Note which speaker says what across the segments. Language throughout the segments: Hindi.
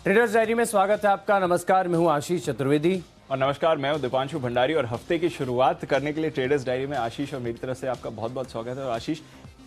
Speaker 1: ट्रेडर्स डायरी में स्वागत है आपका। नमस्कार, मैं हूं आशीष चतुर्वेदी।
Speaker 2: और नमस्कार, मैं हूं दीपांशु भंडारी। और हफ्ते की शुरुआत करने के लिए ट्रेडर्स डायरी में आशीष और मेरी तरफ से आपका बहुत बहुत स्वागत है। और आशीष,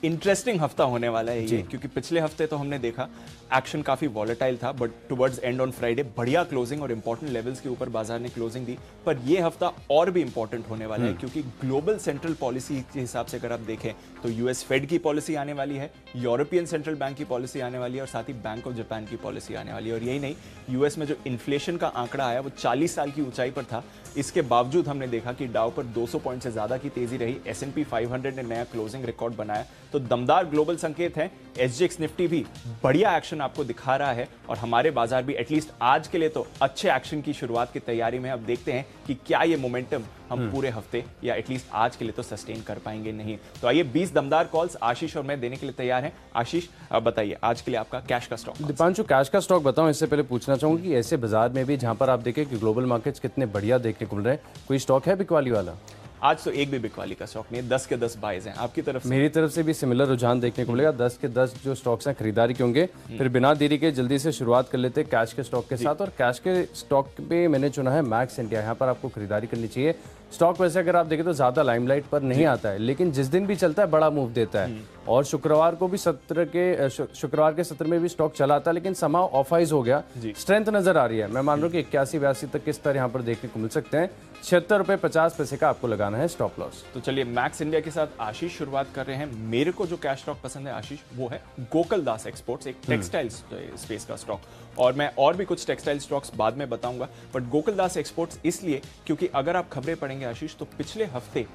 Speaker 2: इंटरेस्टिंग हफ्ता होने वाला है ये, क्योंकि पिछले हफ्ते तो हमने देखा एक्शन काफी वॉलेटाइल था, but towards and on Friday बढ़िया क्लोजिंग और इंपॉर्टेंट लेवल्स के ऊपर बाजार ने क्लोजिंग दी। पर ये हफ्ता और भी इंपॉर्टेंट होने वाला है, क्योंकि ग्लोबल सेंट्रल पॉलिसी के हिसाब से अगर आप देखें तो यूएस फेड की पॉलिसी आने वाली है, यूरोपियन सेंट्रल बैंक की पॉलिसी आने वाली है और साथ ही बैंक ऑफ जापान की पॉलिसी आने वाली है। और यही नहीं, यूएस में जो इन्फ्लेशन का आंकड़ा आया वो 40 साल की ऊंचाई पर था। इसके बावजूद हमने देखा कि डाउ पर 200 पॉइंट से ज्यादा की तेजी रही। S&P 500 ने नया क्लोजिंग रिकॉर्ड बनाया। तो दमदार ग्लोबल संकेत है। SGX निफ्टी भी बढ़िया एक्शन आपको दिखा रहा है और हमारे बाजार भी एटलीस्ट आज के लिए तो अच्छे एक्शन की शुरुआत की तैयारी में। अब देखते हैं कि क्या ये मोमेंटम हम पूरे हफ्ते या एटलीस्ट आज के लिए तो सस्टेन कर पाएंगे नहीं। तो आइए 20 दमदार कॉल्स आशीष और मैं देने के लिए तैयार हैं। आशीष, अब बताइए आज के लिए आपका कैश का स्टॉक।
Speaker 1: दीपांशु, कैश का स्टॉक बताऊं इससे पहले पूछना चाहूंगा कि ऐसे बाजार में भी जहां पर आप देखें कि ग्लोबल मार्केट्स कितने बढ़िया देखने को मिल रहे हैं, कोई स्टॉक है बिकवाली वाला?
Speaker 2: आज तो एक भी बिकवाली का स्टॉक नहीं है। 10 के 10 बाइज हैं आपकी तरफ से।
Speaker 1: मेरी तरफ से भी सिमिलर रुझान देखने को मिलेगा। 10 के 10 जो स्टॉक्स हैं खरीदारी के होंगे। फिर बिना देरी के जल्दी से शुरुआत कर लेते हैं कैश के स्टॉक के साथ। और कैश के स्टॉक पे मैंने चुना है मैक्स इंडिया। यहाँ पर आपको खरीदारी करनी चाहिए। स्टॉक वैसे अगर आप देखें तो ज्यादा लाइमलाइट पर नहीं आता है, लेकिन जिस दिन भी चलता है बड़ा मूव देता है। और शुक्रवार को भी शुक्रवार के सत्र में भी स्टॉक चला था, लेकिन समाव ऑफाइज हो गया। स्ट्रेंथ नजर आ रही है। मैं मान रहा हूँ कि 81-82 तक के स्तर यहाँ पर देखने को मिल सकते हैं। 76.50 का आपको लगाना है स्टॉप लॉस।
Speaker 2: तो चलिए मैक्स इंडिया के साथ आशीष शुरुआत कर रहे हैं। मेरे को जो कैश स्टॉक पसंद है आशीष, वो है गोकुल दास एक्सपोर्ट्स, एक टेक्सटाइल स्पेस का स्टॉक। और मैं और भी कुछ टेक्सटाइल स्टॉक्स बाद में बताऊंगा, बट गोकुल दास एक्सपोर्ट्स इसलिए क्योंकि अगर आप खबरें पढ़ेंगे आशीष, तो पिछले हफ्ते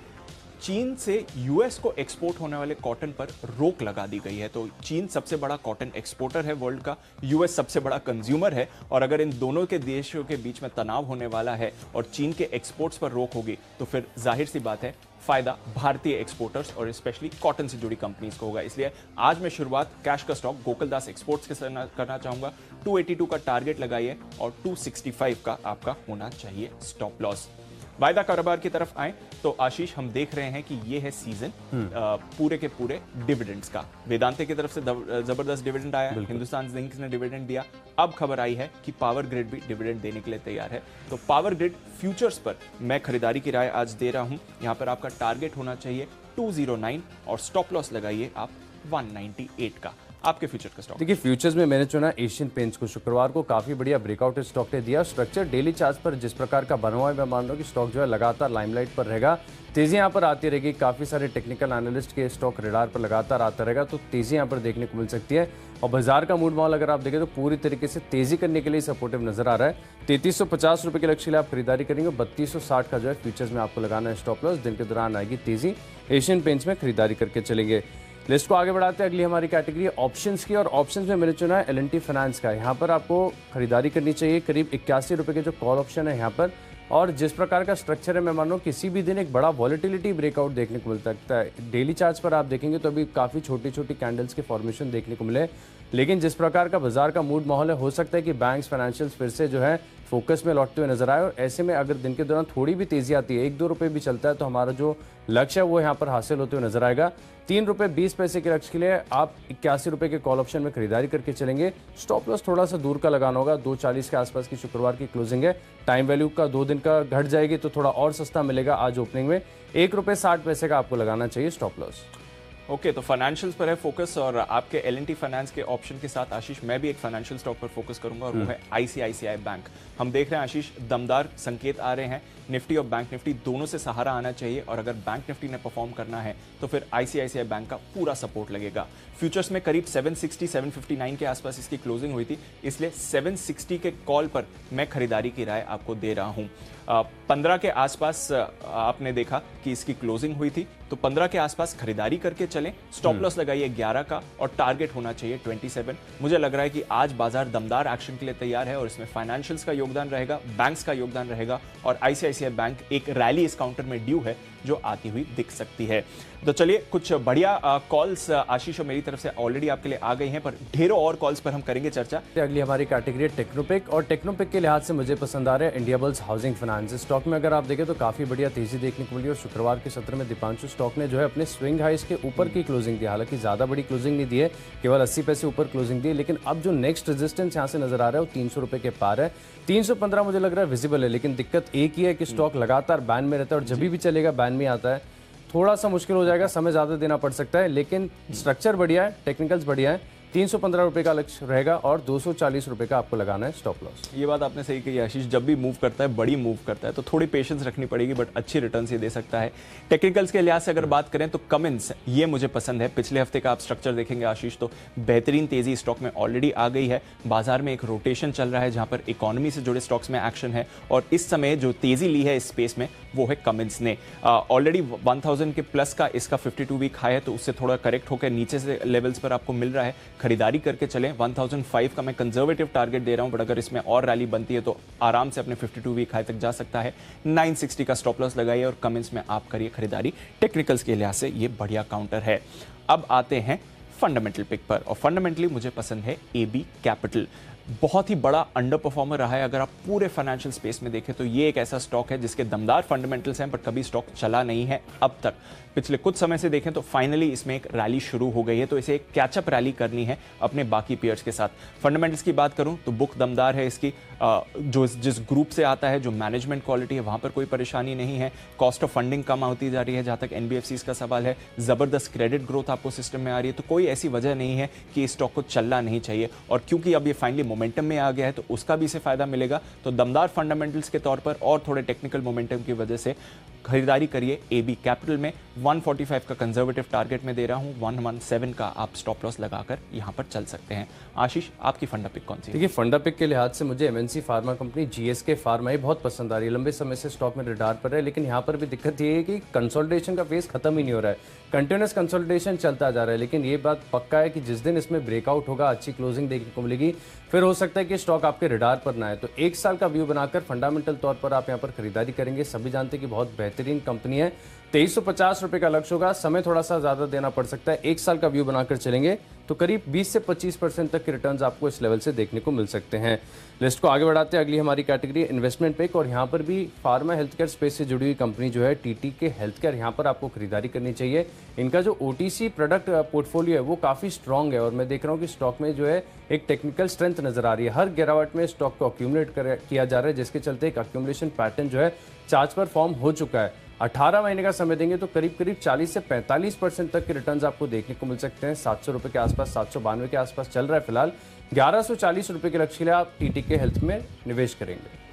Speaker 2: चीन से यूएस को एक्सपोर्ट होने वाले कॉटन पर रोक लगा दी गई है। तो चीन सबसे बड़ा कॉटन एक्सपोर्टर है वर्ल्ड का, यूएस सबसे बड़ा कंज्यूमर है। और अगर इन दोनों के देशों के बीच में तनाव होने वाला है और चीन के एक्सपोर्ट्स पर रोक होगी, तो फिर जाहिर सी बात है फायदा भारतीय एक्सपोर्टर्स और स्पेशली कॉटन से जुड़ी कंपनीज को होगा। इसलिए आज मैं शुरुआत कैश का स्टॉक गोकुल दास एक्सपोर्ट्स के साथ करना चाहूंगा। 282 का टारगेट लगाइए और 265 का आपका होना चाहिए स्टॉप लॉस। वायदा कारोबार की तरफ आए तो आशीष, हम देख रहे हैं कि ये है सीजन पूरे के पूरे डिविडेंड्स का। वेदांते की तरफ से जबरदस्त डिविडेंड आया, हिंदुस्तान जिंक ने डिविडेंड दिया। अब खबर आई है कि पावर ग्रिड भी डिविडेंड देने के लिए तैयार है। तो पावर ग्रिड फ्यूचर्स पर मैं खरीदारी की राय आज दे रहा हूं। यहां पर आपका टारगेट होना चाहिए 209 और स्टॉप लॉस लगाइए आप 198 का। आपके फ्यूचर का स्टॉक?
Speaker 1: देखिए, फ्यूचर्स में मैंने चुना एशियन पेंट्स को। शुक्रवार को काफी बढ़िया ब्रेकआउट स्टॉक ने दिया। स्ट्रक्चर डेली चार्ट पर जिस प्रकार का बना हुआ है, मैं मान रहा हूँ कि स्टॉक जो है लगातार लाइमलाइट पर रहेगा। तेजी यहाँ पर आती रहेगी। काफी सारे टेक्निकल एनालिस्ट के स्टॉक रेडार पर लगातार आता रहेगा, तो तेजी यहाँ पर देखने को मिल सकती है। और बाजार का मूड माहौल अगर आप देखें तो पूरी तरीके से तेजी करने के लिए सपोर्टिव नजर आ रहा है। 3350 रुपए के लक्ष्य के लिए आप खरीदारी करेंगे। 3260 का जो है फ्यूचर्स में आपको लगाना है स्टॉप लॉस। दिन के दौरान आएगी तेजी। एशियन पेंट्स में खरीदारी करके चलेंगे। लिस्ट को आगे बढ़ाते हैं। अगली हमारी कैटेगरी ऑप्शंस की, और ऑप्शंस में मैंने चुना है L&T फाइनेंस का। यहाँ पर आपको खरीदारी करनी चाहिए। करीब 81 रुपए के जो कॉल ऑप्शन है यहाँ पर, और जिस प्रकार का स्ट्रक्चर है, मैं मान रहा हूँ किसी भी दिन एक बड़ा वॉलेटिलिटी ब्रेकआउट देखने को मिल सकता है। डेली चार्ट्स पर आप देखेंगे तो अभी काफ़ी छोटी छोटी कैंडल्स के फॉर्मेशन देखने को मिले, लेकिन जिस प्रकार का बाजार का मूड माहौल है, हो सकता है कि बैंक्स फाइनेंशियल्स फिर से जो है फोकस में लौटते हुए नजर आए। और ऐसे में अगर दिन के दौरान थोड़ी भी तेजी आती है, 1-2 रुपये भी चलता है, तो हमारा जो लक्ष्य है वो यहाँ पर हासिल होते हुए नजर आएगा। 3 रुपये 20 पैसे के लक्ष्य के लिए आप 81 रुपये के कॉल ऑप्शन में खरीदारी करके चलेंगे। स्टॉप लॉस थोड़ा सा दूर का लगाना होगा। 240 के आसपास की शुक्रवार की क्लोजिंग है। टाइम वैल्यू का 2 दिन का घट जाएगी तो थोड़ा और सस्ता मिलेगा आज ओपनिंग में। 1 रुपये 60 पैसे का आपको लगाना चाहिए स्टॉप लॉस।
Speaker 2: ओके, तो फाइनेंशियल्स पर है फोकस, और आपके L&T फाइनेंस के ऑप्शन के साथ आशीष, मैं भी एक फाइनेंशियल स्टॉक पर फोकस करूंगा, और वो है ICICI बैंक। हम देख रहे हैं आशीष, दमदार संकेत आ रहे हैं। निफ्टी और बैंक निफ्टी दोनों से सहारा आना चाहिए, और अगर बैंक निफ्टी ने परफॉर्म करना है तो फिर ICICI बैंक का पूरा सपोर्ट लगेगा। फ्यूचर्स में करीब 760-759 के आसपास इसकी क्लोजिंग हुई थी, इसलिए 760 के कॉल पर मैं खरीदारी की राय आपको दे रहा हूं। 15 के आसपास आपने देखा कि इसकी क्लोजिंग हुई थी, तो 15 के आसपास खरीदारी करके चलें। स्टॉप लॉस लगाइए 11 का और टारगेट होना चाहिए 27। मुझे लग रहा है कि आज बाजार दमदार एक्शन के लिए तैयार है, और इसमें फाइनेंशियल्स का योगदान रहेगा, बैंक्स का योगदान रहेगा, और ICICI बैंक एक रैली इस काउंटर में ड्यू है, जो आती हुई दिख सकती है। तो चलिए कुछ बढ़िया कॉल्स आशीष और मेरी तरफ से ऑलरेडी आपके लिए आ गई हैं, पर ढेरों और कॉल्स पर हम करेंगे चर्चा।
Speaker 1: अगली हमारी कैटेगरी है टेक्नोपिक, और टेक्नोपिक के लिहाज से मुझे पसंद आ रहा है इंडियाबुल्स हाउसिंग फाइनेंस। स्टॉक में अगर आप देखें तो काफी बढ़िया तेजी देखने को मिली, और शुक्रवार के सत्र में दीपांशु स्टॉक ने जो है अपने स्विंग हाइस के ऊपर की क्लोजिंग दी। हालांकि ज्यादा बड़ी क्लोजिंग नहीं दी है, केवल 80 पैसे ऊपर क्लोजिंग दी, लेकिन अब जो नेक्स्ट रेजिस्टेंस यहाँ से नजर आ रहा है वो 300 रुपए के पार है। 315 मुझे लग रहा है विजिबल है, लेकिन दिक्कत एक ही है कि स्टॉक लगातार बैन में रहता है, और जब भी चलेगा बैन में आता है, थोड़ा सा मुश्किल हो जाएगा, समय ज्यादा देना पड़ सकता है। लेकिन स्ट्रक्चर बढ़िया है, टेक्निकल्स बढ़िया है। 315 रुपए का लक्ष्य रहेगा और 240 रुपए का आपको लगाना है स्टॉप लॉस।
Speaker 2: ये बात आपने सही कही आशीष, जब भी मूव करता है, बड़ी मूव करता है, तो थोड़ी पेशेंस रखनी पड़ेगी, बट अच्छी रिटर्न्स ये दे सकता है। टेक्निकल्स के लिहाज से अगर बात करें तो कमिंस, ये मुझे पसंद है। पिछले हफ्ते का आप स्ट्रक्चर देखेंगे आशीष, तो बेहतरीन तेजी स्टॉक में ऑलरेडी आ गई है। बाजार में एक रोटेशन चल रहा है जहां पर इकोनॉमी से जुड़े स्टॉक्स में एक्शन है, और इस समय जो तेजी ली है इस स्पेस में वो है कमिंस ने। ऑलरेडी 1000 के प्लस का इसका 52 वीक हाई है, तो उससे थोड़ा करेक्ट होकर नीचे से लेवल्स पर आपको मिल रहा है। खरीदारी करके चलें। 1005 का मैं कंजर्वेटिव टारगेट दे रहा हूं, बट अगर इसमें और रैली बनती है तो आराम से अपने 52 वीक हाई तक जा सकता है। 960 का स्टॉप लॉस लगाइए और कमेंट्स में आप करिए खरीदारी। टेक्निकल्स के लिहाज से ये बढ़िया काउंटर है। अब आते हैं फंडामेंटल पिक पर, और फंडामेंटली मुझे पसंद है AB कैपिटल। बहुत ही बड़ा अंडर परफॉर्मर रहा है। अगर आप पूरे फाइनेंशियल स्पेस में देखें तो ये एक ऐसा स्टॉक है जिसके दमदार फंडामेंटल्स हैं, बट कभी स्टॉक चला नहीं है अब तक। पिछले कुछ समय से देखें तो फाइनली इसमें एक रैली शुरू हो गई है, तो इसे एक कैचअप रैली करनी है अपने बाकी पेयर्स के साथ। फंडामेंटल्स की बात करूं तो बुक दमदार है इसकी, जो जिस ग्रुप से आता है, जो मैनेजमेंट क्वालिटी है, वहां पर कोई परेशानी नहीं है। कॉस्ट ऑफ फंडिंग कम होती जा रही है जहां तक NBFCs का सवाल है। जबरदस्त क्रेडिट ग्रोथ आपको सिस्टम में आ रही है, तो कोई ऐसी वजह नहीं है कि इस स्टॉक को चलना नहीं चाहिए। और क्योंकि अब ये फाइनली मोमेंटम में आ गया है तो उसका भी इसे फायदा मिलेगा। तो दमदार फंडामेंटल्स के तौर पर और थोड़े टेक्निकल मोमेंटम की वजह से खरीदारी करिए AB कैपिटल में। 145 का कंजर्वेटिव टारगेट में दे रहा हूं, 117 का आप स्टॉप लॉस लगाकर यहां पर चल सकते हैं। आशीष, आपकी फंडा पिक कौन सी है?
Speaker 1: देखिए, फंडा पिक के लिहाज से मुझे MNC pharma company GSK pharma ही बहुत पसंद आ रही है। लंबे समय से स्टॉक में रडार पर है, लेकिन यहाँ पर भी दिक्कत ये है कि कंसोलिडेशन का फेज खत्म ही नहीं हो रहा है। कंटिन्यूस कंसोलिडेशन चलता जा रहा है, लेकिन ये बात पक्का है कि जिस दिन इसमें ब्रेकआउट होगा, अच्छी क्लोजिंग देखने को मिलेगी, फिर हो सकता है कि स्टॉक आपके रडार पर ना है। तो 1 साल का व्यू बनाकर फंडामेंटल तौर पर आप यहाँ पर खरीदारी करेंगे। सभी जानते हैं कि बहुत बेहतरीन कंपनी है। 2350 रुपए का लक्ष्य होगा, समय थोड़ा सा ज्यादा देना पड़ सकता है। 1 साल का व्यू बनाकर चलेंगे तो करीब 20 से 25% तक के रिटर्न्स आपको इस लेवल से देखने को मिल सकते हैं। लिस्ट को आगे बढ़ाते हैं, अगली हमारी कैटेगरी इन्वेस्टमेंट पिक, और यहाँ पर भी फार्मा हेल्थ केयर स्पेस से जुड़ी हुई कंपनी जो है TTK हेल्थ केयर, यहाँ पर आपको खरीदारी करनी चाहिए। इनका जो OTC प्रोडक्ट पोर्टफोलियो है वो काफी स्ट्रांग है, और मैं देख रहा हूँ कि स्टॉक में जो है एक टेक्निकल स्ट्रेंथ नजर आ रही है। हर गिरावट में स्टॉक को अक्यूमुलेट किया जा रहा है, जिसके चलते एक अक्यूमुलेशन पैटर्न जो है चार्ट पर फॉर्म हो चुका है। 18 महीने का समय देंगे तो करीब 40 से 45% तक के रिटर्न्स आपको देखने को मिल सकते हैं। 700 रुपए के आसपास, 792 के आसपास चल रहा है फिलहाल। 1140 रुपए के लक्ष्य के लिए आप TTK हेल्थ में निवेश करेंगे।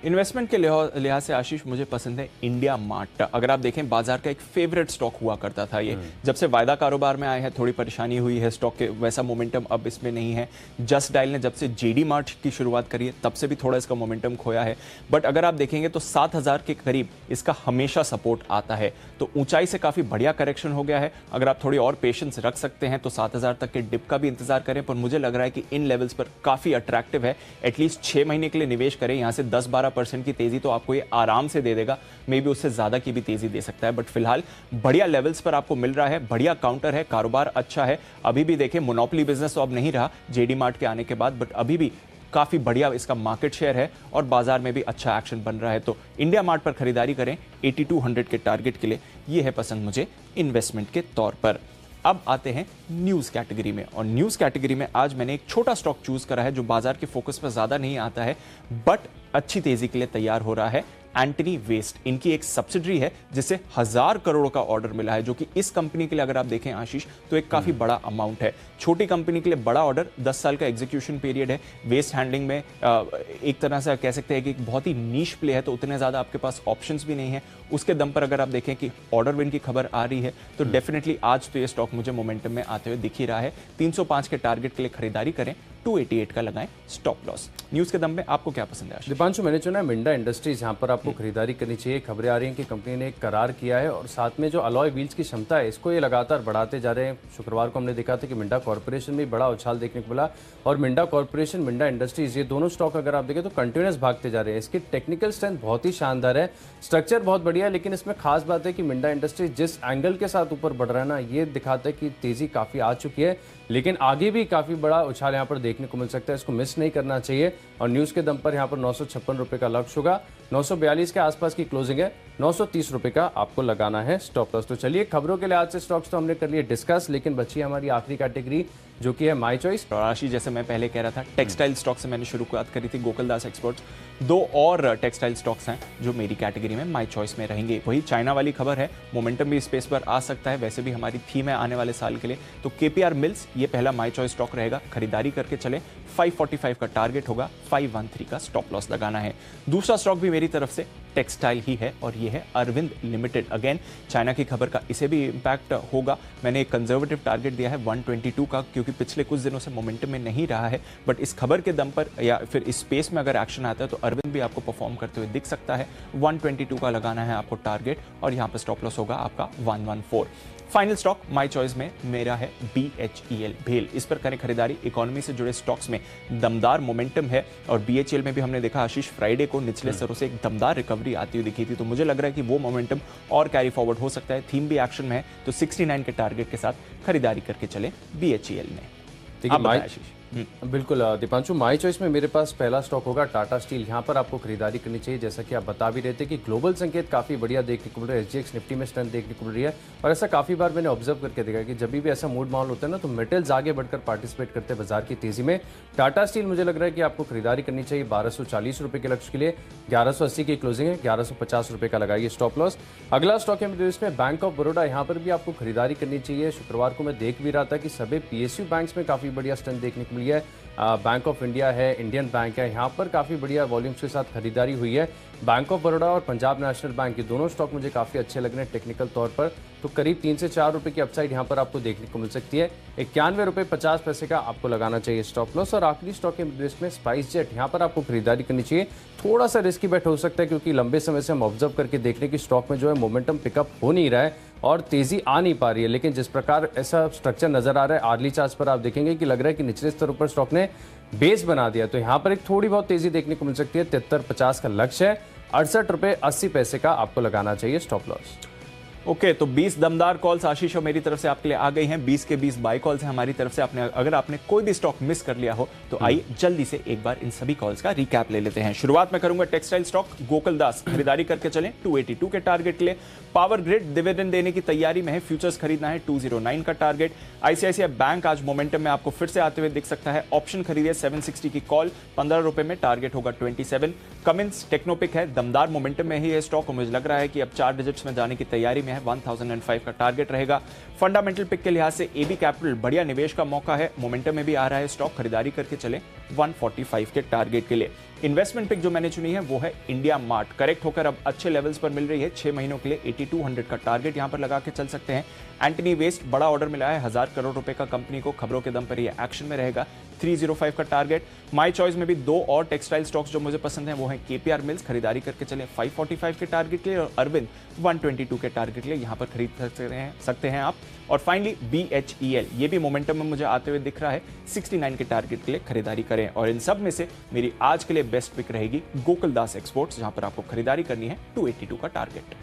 Speaker 2: इन्वेस्टमेंट के लिहाज से आशीष मुझे पसंद है इंडिया मार्ट। अगर आप देखें, बाजार का एक फेवरेट स्टॉक हुआ करता था ये। जब से वायदा कारोबार में आए हैं थोड़ी परेशानी हुई है, स्टॉक के वैसा मोमेंटम अब इसमें नहीं है। जस्ट डायल ने जब से JD मार्ट की शुरुआत करी है तब से भी थोड़ा इसका मोमेंटम खोया है, बट अगर आप देखेंगे तो 7000 के करीब इसका हमेशा सपोर्ट आता है, तो ऊंचाई से काफी बढ़िया करेक्शन हो गया है। अगर आप थोड़ी और पेशेंस रख सकते हैं तो 7000 तक के डिप का भी इंतजार करें, पर मुझे लग रहा है कि इन लेवल्स पर काफी अट्रैक्टिव है। एटलीस्ट 6 महीने के लिए निवेश करें, यहां से 10-12% की तेजी तो आपको ये आराम से दे देगा, मे बी उससे ज्यादा की भी तेजी दे सकता है, बट फिलहाल बढ़िया लेवल्स पर आपको मिल रहा है। बढ़िया काउंटर है, कारोबार अच्छा है। अभी भी देखें, मोनोपोली बिजनेस तो अब नहीं रहा JD मार्ट के आने के बाद, बट अभी भी काफी बढ़िया इसका मार्केट शेयर है और बाजार में भी अच्छा एक्शन बन रहा है। तो इंडिया मार्ट पर खरीदारी करें 8200 के टारगेट के लिए, ये है पसंद मुझे इन्वेस्टमेंट के तौर पर। अब आते हैं न्यूज कैटेगरी में, और न्यूज कैटेगरी में आज मैंने एक छोटा स्टॉक चूज करा है जो बाजार के फोकस पर ज्यादा नहीं आता है, बट अच्छी तेजी के लिए तैयार हो रहा है। एंटनी वेस्ट, इनकी एक सब्सिडरी है जिसे 1000 करोड़ का ऑर्डर मिला है, जो कि इस कंपनी के लिए अगर आप देखें आशीष तो एक काफी बड़ा अमाउंट है। छोटी कंपनी के लिए बड़ा ऑर्डर, 10 साल का एग्जीक्यूशन पीरियड है। वेस्ट हैंडलिंग में एक तरह से कह सकते हैं कि एक बहुत ही नीश प्ले है, तो उतने ज्यादा आपके पास ऑप्शंस भी नहीं है। उसके दम पर अगर आप देखें कि ऑर्डर विन की खबर आ रही है तो डेफिनेटली आज तो ये स्टॉक मुझे मोमेंटम में आते हुए दिख ही रहा है। 305 के टारगेट के लिए खरीदारी करें 288 का लगाएं स्टॉप लॉस। न्यूज के दम में आपको क्या पसंद है आशीष?
Speaker 1: दीपांशु, मैंने चुना है मिंडा इंडस्ट्रीज, यहाँ पर आपको खरीदारी करनी चाहिए। खबरें आ रही हैं कि कंपनी ने एक करार किया है और साथ में जो अलॉय व्हील्स की क्षमता है इसको ये लगातार बढ़ाते जा रहे हैं। शुक्रवार को हमने देखा था कि मिंडा कॉर्पोरेशन में बड़ा उछाल देखने को मिला और मिंडा कॉर्पोरेशन, मिंडा इंडस्ट्रीज, ये दोनों स्टॉक अगर आप देखें तो कंटिन्यूस भागते जा रहे हैं। इसकी टेक्निकल स्ट्रेंथ बहुत ही शानदार है, स्ट्रक्चर बहुत बढ़िया है, लेकिन इसमें खास बात है कि मिंडा इंडस्ट्रीज जिस एंगल के साथ ऊपर बढ़ रहा है ना, ये दिखाता है कि तेजी काफी आ चुकी है, लेकिन आगे भी काफी बड़ा उछाल यहाँ पर देखने को मिल सकता है। इसको मिस नहीं करना चाहिए और न्यूज के दम पर यहाँ पर 956 रुपए का लक्ष्य होगा। 942 के आसपास की क्लोजिंग है, 930 रुपए का आपको लगाना है स्टॉप लॉस। तो चलिए, खबरों के लिहाज से स्टॉक्स तो हमने कर लिए डिस्कस, लेकिन बची हमारी आखिरी कैटेगरी जो कि है माई चॉइस।
Speaker 2: और आशीष, जैसे मैं पहले कह रहा था, टेक्सटाइल स्टॉक से मैंने शुरुआत करी थी, गोकुलदास एक्सपोर्ट्स। दो और टेक्सटाइल स्टॉक्स हैं जो मेरी कैटेगरी में माई चॉइस में रहेंगे। वही चाइना वाली खबर है, मोमेंटम भी स्पेस पर आ सकता है, वैसे भी हमारी थीम है आने वाले साल के लिए। तो केपीआर मिल्स ये पहला माई चॉइस स्टॉक रहेगा, खरीदारी करके चले। 545 का टारगेट होगा, 513 का स्टॉप लॉस लगाना है। दूसरा स्टॉक भी मेरी तरफ से टेक्सटाइल ही है और ये है अरविंद लिमिटेड। अगेन चाइना की खबर का इसे भी इंपैक्ट होगा। मैंने एक कंजर्वेटिव टारगेट दिया है 122 का, क्योंकि पिछले कुछ दिनों से मोमेंटम में नहीं रहा है, बट इस खबर के दम पर या फिर इस स्पेस में अगर एक्शन आता है तो अरविंद भी आपको परफॉर्म करते हुए दिख सकता है। 122 का लगाना है आपको टारगेट और यहाँ पर स्टॉप लॉस होगा आपका 114। फाइनल स्टॉक माई चॉइस में मेरा है BHEL भेल। इस पर करें खरीदारी। इकोनॉमी से जुड़े स्टॉक्स में दमदार मोमेंटम है और BHEL में भी हमने देखा आशीष, फ्राइडे को निचले स्तरों से एक दमदार रिकवरी आती हुई दिखी थी, तो मुझे लग रहा है कि वो मोमेंटम और कैरी फॉरवर्ड हो सकता है। थीम भी एक्शन में है, तो 69 के टारगेट के साथ खरीदारी करके चले BHEL में।
Speaker 1: ठीक है आशीष। बिल्कुल दीपांशु, माई चॉइस में मेरे पास पहला स्टॉक होगा टाटा स्टील। यहाँ पर आपको खरीदारी करनी चाहिए। जैसा कि आप बता भी रहे थे कि ग्लोबल संकेत काफ़ी बढ़िया देखने को मिल रहा है, SGX निफ्टी में स्ट्रेंथ देखने को मिल रही है और ऐसा काफ़ी बार मैंने ऑब्जर्व करके देखा कि जब भी ऐसा मूड माहौल होता है ना, तो मेटल्स आगे बढ़कर पार्टिसिपेट करते हैं बाजार की तेजी में। टाटा स्टील मुझे लग रहा है कि आपको खरीदारी करनी चाहिए 1240 रुपये के लक्ष्य के लिए। 1180 की क्लोजिंग है, 1150 रुपये का लगाइए स्टॉप लॉस। अगला स्टॉक है मेरे इसमें बैंक ऑफ बड़ौदा। यहाँ पर भी आपको खरीदारी करनी चाहिए। शुक्रवार को मैं देख भी रहा था कि सभी PSU बैंक्स में काफ़ी बढ़िया स्ट्रेंथ देखने को मिली है। बैंक ऑफ इंडिया है, इंडियन बैंक है, यहाँ पर काफ़ी बढ़िया वॉल्यूम्स के साथ खरीदारी हुई है। बैंक ऑफ बड़ौदा और पंजाब नेशनल बैंक, ये दोनों स्टॉक मुझे काफ़ी अच्छे लग रहे हैं टेक्निकल तौर पर। तो करीब 3 से 4 रुपये की अपसाइड यहाँ पर आपको देखने को मिल सकती है। 91 रुपये 50 पैसे का आपको लगाना चाहिए स्टॉप लॉस। और आखिरी स्टॉक के लिस्ट में स्पाइस जेट, यहाँ पर आपको खरीदारी करनी चाहिए। थोड़ा सा रिस्की बेट हो सकता है क्योंकि लंबे समय से हम ऑब्जर्व करके देख रहे हैं कि स्टॉक में जो है मोमेंटम पिकअप हो नहीं रहा है और तेजी आ नहीं पा रही है, लेकिन जिस प्रकार ऐसा स्ट्रक्चर नजर आ रहा है आर्ली चार्ज पर, आप देखेंगे कि लग रहा है कि निचले स्तर पर स्टॉक ने बेस बना दिया। तो यहाँ पर एक थोड़ी बहुत तेजी देखने को मिल सकती है। 73.50 का लक्ष्य है, 68 रुपये 80 पैसे का आपको लगाना चाहिए स्टॉप लॉस।
Speaker 2: ओके, तो 20 दमदार कॉल्स आशीष और मेरी तरफ से आपके लिए आ गई हैं। 20 के 20 बाय कॉल्स हैं हमारी तरफ से। अगर आपने कोई भी स्टॉक मिस कर लिया हो तो आइए जल्दी से एक बार इन सभी कॉल्स का रिकैप ले लेते हैं। शुरुआत में करूंगा टेक्सटाइल स्टॉक गोकुलदास, खरीदारी करके चलें 282 के टारगेट के लिए। पावर ग्रिड डिविडेंड देने की तैयारी में है, फ्यूचर्स खरीदना है 209 का टारगेट। ICICI बैंक आज मोमेंटम में आपको फिर से आते हुए दिख सकता है। ऑप्शन खरीदिए 760 की कॉल, 15 रुपए में, टारगेट होगा 27। कमिंस टेक्नोपिक है, दमदार मोमेंटम में ही है स्टॉक और मुझे लग रहा है कि अब 4 डिजिट्स में जाने की तैयारी में है। 1005 का टारगेट रहेगा। फंडामेंटल पिक के लिहाज से AB कैपिटल बढ़िया निवेश का मौका है, मोमेंटम में भी आ रहा है स्टॉक, खरीदारी करके चले 145 के टारगेट के लिए। इन्वेस्टमेंट पिक जो मैंने चुनी है वो है इंडिया मार्ट, करेक्ट होकर अब अच्छे लेवल्स पर मिल रही है। 6 महीनों के लिए 8200 का टारगेट यहां पर लगा के चल सकते हैं। एंटनी वेस्ट बड़ा ऑर्डर मिला है 1000 करोड़ रुपए का कंपनी को, खबरों के दम पर ये एक्शन में रहेगा। 305 का टारगेट। माई चॉइस में भी 2 और टेक्सटाइल स्टॉक्स जो मुझे पसंद है वो है केपीआर मिल्स, खरीदारी करके चले 545 के टारगेट के लिए और अरविंद 122 के टारगेट के लिए यहां पर खरीद सकते हैं आप। और फाइनली BHEL, ये भी मोमेंटम में मुझे आते हुए दिख रहा है, 69 के टारगेट के लिए खरीदारी करें। और इन सब में से मेरी आज के लिए बेस्ट पिक रहेगी गोकुलदास एक्सपोर्ट्स, जहां पर आपको खरीदारी करनी है 282 का टारगेट।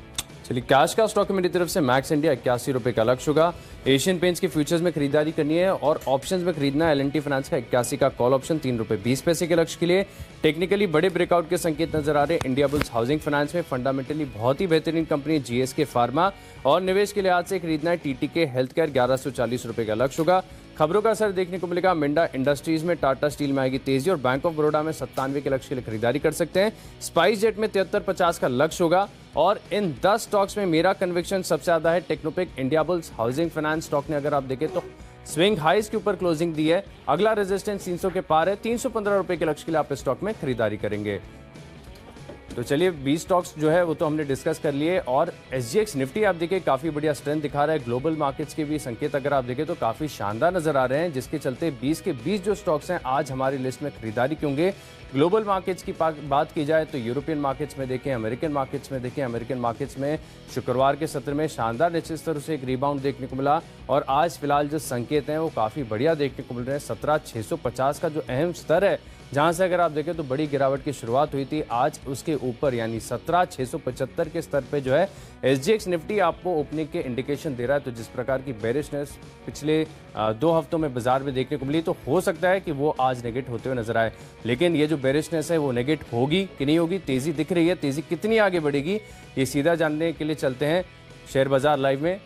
Speaker 1: चलिए, कैश का स्टॉक मेरी तरफ से मैक्स इंडिया 81 रुपये का लक्ष्य होगा। एशियन पेंट्स के फ्यूचर्स में खरीदारी करनी है और ऑप्शंस में खरीदना है L&T फाइनेंस का 81 का कॉल ऑप्शन, 3 रुपये 20 पैसे के लक्ष्य के लिए। टेक्निकली बड़े ब्रेकआउट के संकेत नजर आ रहे हैं इंडिया बुल्स हाउसिंग फाइनेंस में। फंडामेंटली बहुत ही बेहतरीन कंपनी है GSK फार्मा और निवेश के लिहाज से खरीदना है TTK हेल्थ केयर, 1140 रुपये का लक्ष्य होगा। खबरों का असर देखने को मिलेगा मिंडा इंडस्ट्रीज में, टाटा स्टील में आएगी तेजी और बैंक ऑफ बड़ौदा में 97 के लक्ष्य के लिए खरीदारी कर सकते हैं। स्पाइस जेट में 73.50 का लक्ष्य होगा और इन 10 स्टॉक्स में मेरा कन्विक्शन सबसे ज्यादा है टेक्नोपिक, India Bulls Housing Finance stock ने अगर आप देखें तो स्विंग हाइज के ऊपर क्लोजिंग दी है। अगला रेजिस्टेंस 300 के पार है, 315 रुपए के लक्ष्य के लिए आप इस स्टॉक में खरीदारी करेंगे। तो चलिए 20 स्टॉक्स जो है वो तो हमने डिस्कस कर लिए, और SGX निफ्टी आप देखिए काफ़ी बढ़िया स्ट्रेंथ दिखा रहा है। ग्लोबल मार्केट्स के भी संकेत अगर आप देखें तो काफ़ी शानदार नजर आ रहे हैं, जिसके चलते 20 के 20 जो स्टॉक्स हैं आज हमारी लिस्ट में खरीदारी क्यों होंगे। ग्लोबल मार्केट्स की बात की जाए तो यूरोपियन मार्केट्स में देखें, अमेरिकन मार्केट्स में देखें, अमेरिकन मार्केट्स में शुक्रवार के सत्र में शानदार निचले स्तर से एक रिबाउंड देखने को मिला, और आज फिलहाल जो संकेत हैं वो काफ़ी बढ़िया देखने को मिल रहे हैं। 17,650 का जो अहम स्तर है, जहां से अगर आप देखें तो बड़ी गिरावट की शुरुआत हुई थी, आज उसके ऊपर यानी 17,675 के स्तर पे जो है SGX निफ्टी आपको ओपनिंग के इंडिकेशन दे रहा है। तो जिस प्रकार की बेरिशनेस पिछले 2 हफ्तों में बाजार में देखने को मिली, तो हो सकता है कि वो आज नेगेट होते हुए नजर आए। लेकिन ये जो बेरिशनेस है वो नेगेट होगी कि नहीं होगी, तेजी दिख रही है, तेजी कितनी आगे बढ़ेगी, ये सीधा जानने के लिए चलते हैं शेयर बाजार लाइव में।